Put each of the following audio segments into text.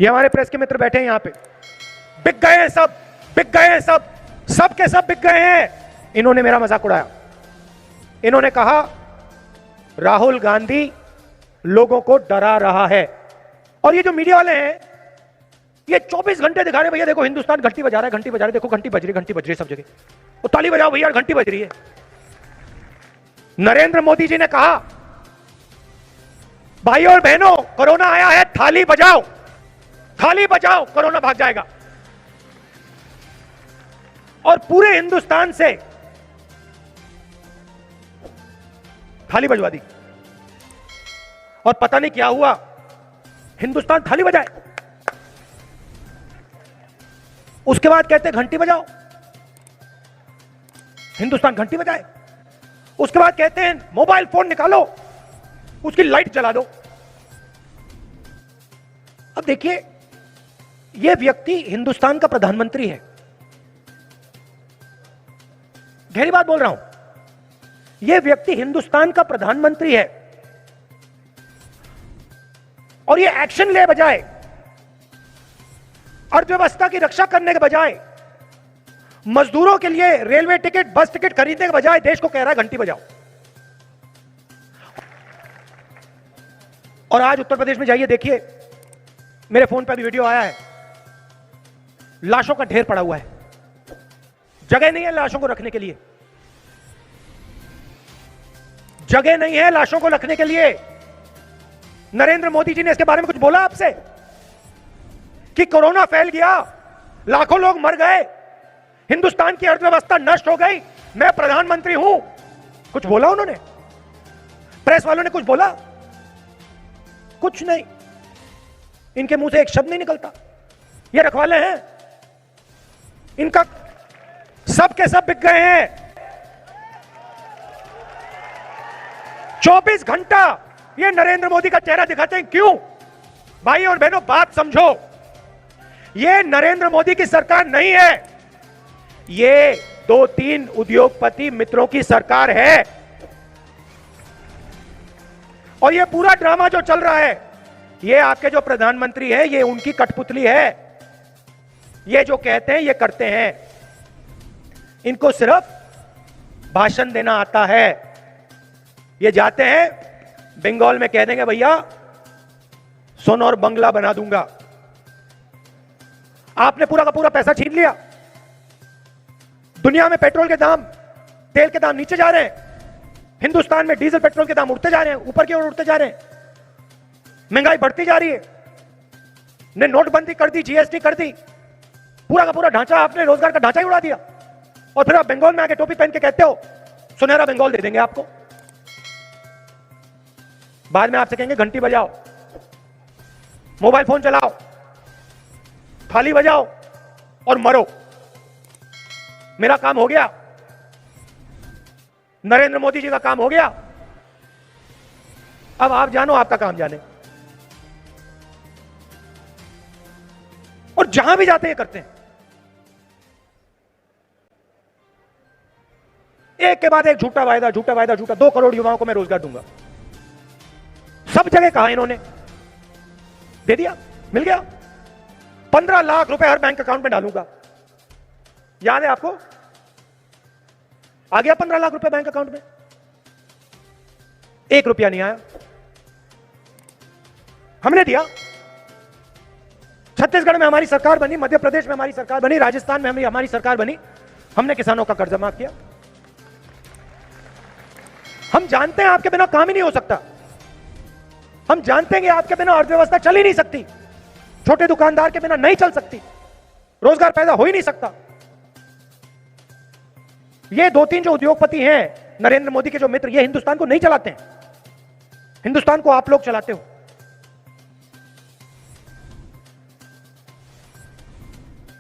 ये हमारे प्रेस के मित्र बैठे हैं यहां पे, बिक गए हैं सब, बिक गए हैं सब, सब के सब बिक गए हैं। इन्होंने मेरा मजाक उड़ाया। इन्होंने कहा राहुल गांधी लोगों को डरा रहा है। और ये जो मीडिया वाले हैं ये 24 घंटे दिखा रहे भैया देखो हिंदुस्तान घंटी बजा रहा है, घंटी बजा रहा है, देखो घंटी बज रही है सब जगह। वो ताली बजाओ भैया, घंटी बज रही है। नरेंद्र मोदी जी ने कहा भाइयों और बहनों कोरोना आया है, थाली बजाओ, थाली बजाओ, कोरोना भाग जाएगा। और पूरे हिंदुस्तान से थाली बजवा दी। और पता नहीं क्या हुआ, हिंदुस्तान थाली बजाए, उसके बाद कहते घंटी बजाओ, हिंदुस्तान घंटी बजाए, उसके बाद कहते हैं मोबाइल फोन निकालो, उसकी लाइट जला दो। अब देखिए यह व्यक्ति हिंदुस्तान का प्रधानमंत्री है, गहरी बात बोल रहा हूं, यह व्यक्ति हिंदुस्तान का प्रधानमंत्री है और यह एक्शन ले बजाय, अर्थव्यवस्था की रक्षा करने के बजाय, मजदूरों के लिए रेलवे टिकट बस टिकट खरीदने के बजाय देश को कह रहा है घंटी बजाओ। और आज उत्तर प्रदेश में जाइए देखिए, मेरे फोन पर भी वीडियो आया है, लाशों का ढेर पड़ा हुआ है, जगह नहीं है लाशों को रखने के लिए, जगह नहीं है लाशों को रखने के लिए। नरेंद्र मोदी जी ने इसके बारे में कुछ बोला आपसे कि कोरोना फैल गया, लाखों लोग मर गए, हिंदुस्तान की अर्थव्यवस्था नष्ट हो गई, मैं प्रधानमंत्री हूं? कुछ बोला उन्होंने? प्रेस वालों ने कुछ बोला? कुछ नहीं, इनके मुंह से एक शब्द नहीं निकलता। ये रखवाले हैं, इनका सब के सब बिक गए हैं। 24 घंटा ये नरेंद्र मोदी का चेहरा दिखाते हैं, क्यों? भाई और बहनों बात समझो, ये नरेंद्र मोदी की सरकार नहीं है, ये 2-3 उद्योगपति मित्रों की सरकार है। और ये पूरा ड्रामा जो चल रहा है, ये आपके जो प्रधानमंत्री है ये उनकी कठपुतली है, ये जो कहते हैं ये करते हैं, इनको सिर्फ भाषण देना आता है। ये जाते हैं बंगाल में कह देंगे भैया सोना और बंगला बना दूंगा, आपने पूरा का पूरा पैसा छीन लिया। दुनिया में पेट्रोल के दाम, तेल के दाम नीचे जा रहे हैं, हिंदुस्तान में डीजल पेट्रोल के दाम उठते जा रहे हैं, ऊपर की ओर उठते जा रहे हैं, महंगाई बढ़ती जा रही है, ने नोटबंदी कर दी, जीएसटी कर दी, पूरा का पूरा ढांचा, आपने रोजगार का ढांचा ही उड़ा दिया। और फिर आप बंगाल में आके टोपी पहन के कहते हो सुनहरा बंगाल दे देंगे आपको। बाद में आपसे कहेंगे घंटी बजाओ, मोबाइल फोन चलाओ, थाली बजाओ और मरो। मेरा काम हो गया, नरेंद्र मोदी जी का काम हो गया, अब आप जानो आपका काम जाने। और जहां भी जाते हैं करते हैं, एक के बाद एक झूठा वायदा, झूठा वायदा, झूठा। 2 करोड़ युवाओं को मैं रोजगार दूंगा, सब जगह कहा इन्होंने, दे दिया, मिल गया। 15 लाख रुपए हर बैंक अकाउंट में डालूंगा, याद है आपको? आ गया 15 लाख रुपए बैंक अकाउंट में, 1 रुपया नहीं आया, हमने दिया। छत्तीसगढ़ में हमारी सरकार बनी, मध्य प्रदेश में हमारी सरकार बनी, राजस्थान में हमारी सरकार बनी, हमने किसानों का कर्जा माफ किया। हम जानते हैं आपके बिना काम ही नहीं हो सकता, हम जानते हैं कि आपके बिना अर्थव्यवस्था चल ही नहीं सकती, छोटे दुकानदार के बिना नहीं चल सकती, रोजगार पैदा हो ही नहीं सकता। ये 2-3 जो उद्योगपति हैं नरेंद्र मोदी के जो मित्र, ये हिंदुस्तान को नहीं चलाते हैं, हिंदुस्तान को आप लोग चलाते हो।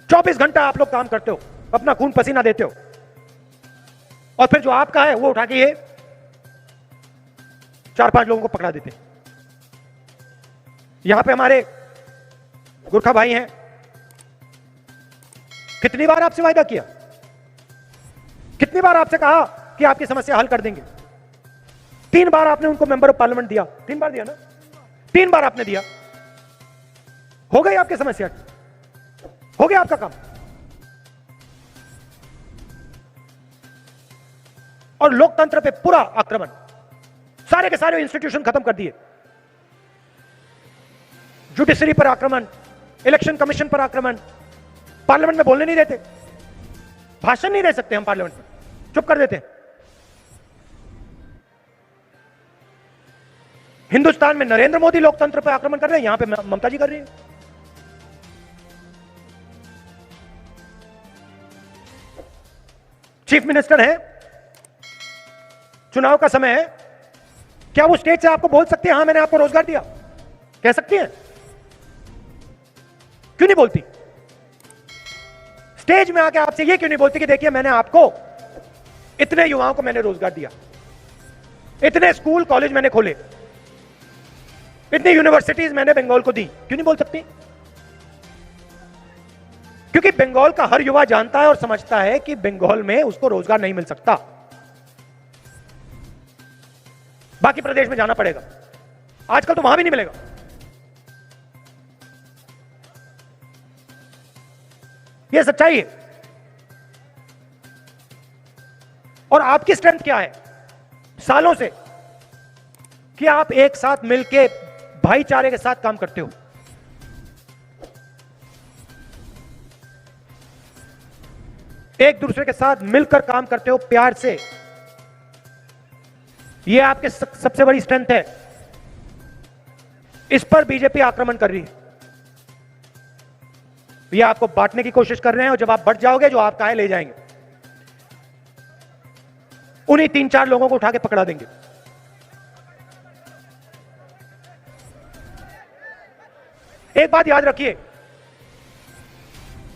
चौबीस घंटा आप लोग काम करते हो, अपना खून पसीना देते हो, और फिर जो आपका है वो उठा के ये 4-5 लोगों को पकड़ा देते। यहां पे हमारे गुरखा भाई हैं, कितनी बार आपसे वायदा किया, कितनी बार आपसे कहा कि आपकी समस्या हल कर देंगे। 3 बार आपने उनको मेंबर ऑफ पार्लियामेंट दिया, 3 बार दिया ना, 3 बार आपने दिया, हो गई आपकी समस्या, हो गया आपका काम। और लोकतंत्र पे पूरा आक्रमण, सारे के सारे इंस्टीट्यूशन खत्म कर दिए। जुडिशरी पर आक्रमण, इलेक्शन कमीशन पर आक्रमण, पार्लियामेंट में बोलने नहीं देते, भाषण नहीं दे सकते हम पार्लियामेंट में, चुप कर देते। हिंदुस्तान में नरेंद्र मोदी लोकतंत्र पर आक्रमण कर रहे हैं, यहां पे ममता जी कर रही है। चीफ मिनिस्टर है, चुनाव का समय है, क्या वो स्टेज से आपको बोल सकते हैं हाँ मैंने आपको रोजगार दिया? कह सकती हैं? क्यों नहीं बोलती? स्टेज में आके आपसे ये क्यों नहीं बोलती कि देखिए मैंने आपको इतने युवाओं को मैंने रोजगार दिया, इतने स्कूल कॉलेज मैंने खोले, इतनी यूनिवर्सिटीज मैंने बंगाल को दी? क्यों नहीं बोल सकती? क्योंकि बंगाल का हर युवा जानता है और समझता है कि बंगाल में उसको रोजगार नहीं मिल सकता, बाकी प्रदेश में जाना पड़ेगा। आजकल तो वहां भी नहीं मिलेगा। यह सच्चाई है। और आपकी स्ट्रेंथ क्या है सालों से कि आप एक साथ मिलके भाईचारे के साथ काम करते हो। एक दूसरे के साथ मिलकर काम करते हो प्यार से। यह आपके सबसे बड़ी स्ट्रेंथ है। इस पर बीजेपी आक्रमण कर रही है। ये आपको बांटने की कोशिश कर रहे हैं और जब आप बढ़ जाओगे जो आपका है ले जाएंगे, उन्हीं 3-4 लोगों को उठा के पकड़ा देंगे। एक बात याद रखिए,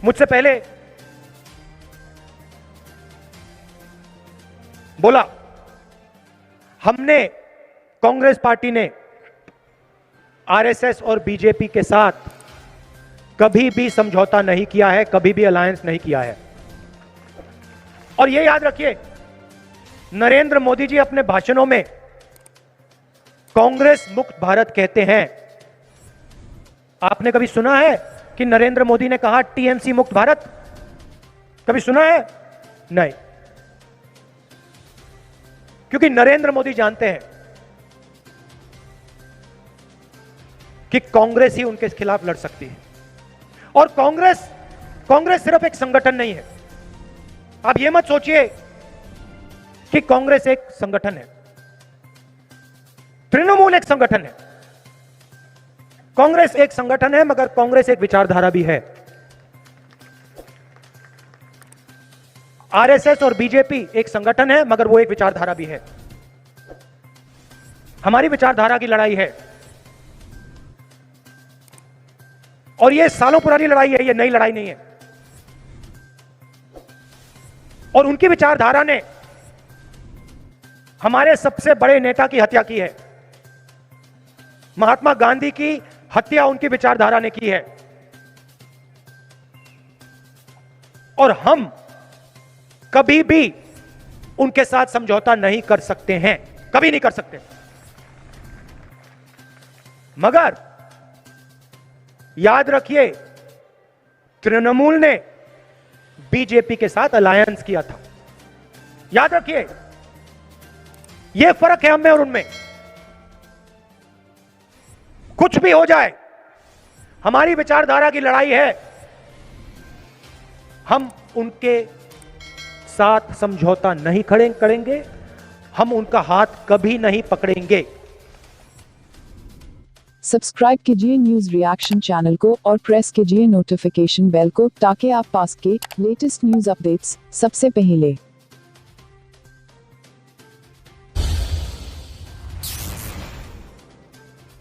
मुझसे पहले बोला हमने, कांग्रेस पार्टी ने आरएसएस और बीजेपी के साथ कभी भी समझौता नहीं किया है, कभी भी अलायंस नहीं किया है। और यह याद रखिए, नरेंद्र मोदी जी अपने भाषणों में कांग्रेस मुक्त भारत कहते हैं। आपने कभी सुना है कि नरेंद्र मोदी ने कहा टीएमसी मुक्त भारत? कभी सुना है? नहीं। क्योंकि नरेंद्र मोदी जानते हैं कि कांग्रेस ही उनके खिलाफ लड़ सकती है। और कांग्रेस सिर्फ एक संगठन नहीं है। आप यह मत सोचिए कि कांग्रेस एक संगठन है, तृणमूल एक संगठन है। कांग्रेस एक संगठन है मगर कांग्रेस एक विचारधारा भी है। आरएसएस और बीजेपी एक संगठन है मगर वो एक विचारधारा भी है। हमारी विचारधारा की लड़ाई है और ये सालों पुरानी लड़ाई है, ये नई लड़ाई नहीं है। और उनकी विचारधारा ने हमारे सबसे बड़े नेता की हत्या की है। महात्मा गांधी की हत्या उनकी विचारधारा ने की है। और हम कभी भी उनके साथ समझौता नहीं कर सकते हैं, कभी नहीं कर सकते। मगर याद रखिए, तृणमूल ने बीजेपी के साथ अलायंस किया था। याद रखिए, यह फर्क है हम में और उनमें। कुछ भी हो जाए, हमारी विचारधारा की लड़ाई है। हम उनके साथ समझौता नहीं करेंगे, हम उनका हाथ कभी नहीं पकड़ेंगे। सब्सक्राइब कीजिए न्यूज रिएक्शन चैनल को और प्रेस कीजिए नोटिफिकेशन बेल को ताकि आप पास के लेटेस्ट न्यूज अपडेट्स सबसे पहले